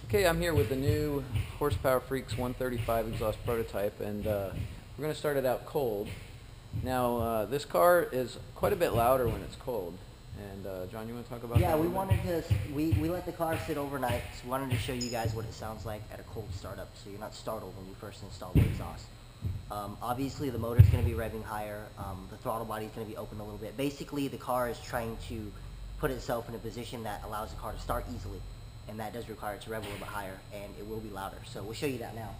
Okay, I'm here with the new Horsepower Freaks 135 exhaust prototype, and we're going to start it out cold. Now, this car is quite a bit louder when it's cold. And John, you want to talk about that? Yeah, we let the car sit overnight, so we wanted to show you guys what it sounds like at a cold startup, so you're not startled when you first install the exhaust. Obviously, the motor's going to be revving higher. The throttle body is going to be open a little bit. Basically, the car is trying to put itself in a position that allows the car to start easily, and that does require it to rev a little bit higher, and it will be louder. So we'll show you that now.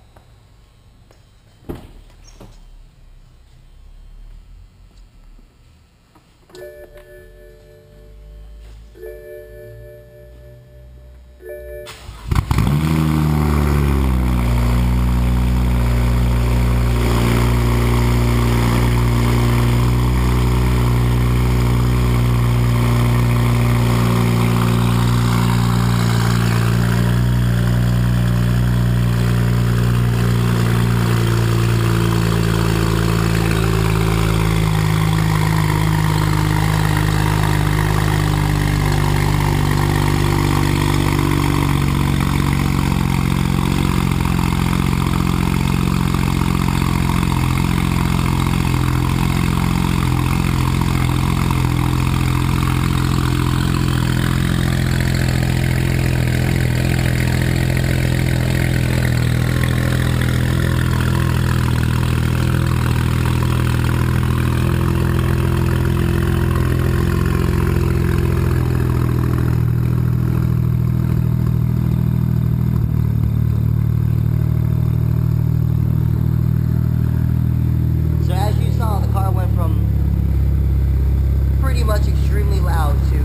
Much extremely loud to,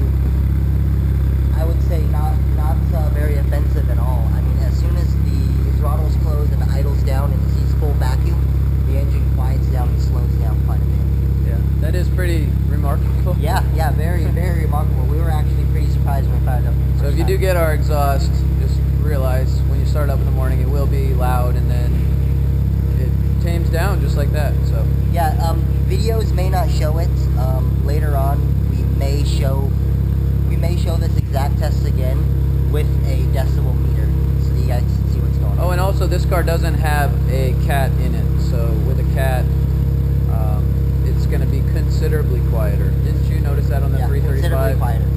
I would say, not very offensive at all. I mean, as soon as the throttle's closed and the idle's down and it sees full vacuum, the engine quiets down and slows down quite a bit. Yeah, that is pretty remarkable. Yeah, very remarkable. We were actually pretty surprised when we fired up. So if you do get our exhaust, just realize when you start up in the morning, it will be loud, and then it tames down just like that. So yeah, videos may not show it. Later on, we may show this exact test again with a decibel meter, so you guys can see what's going on. Oh, and also this car doesn't have a cat in it, so with a cat, it's going to be considerably quieter. Didn't you notice that on the 335? Considerably quieter.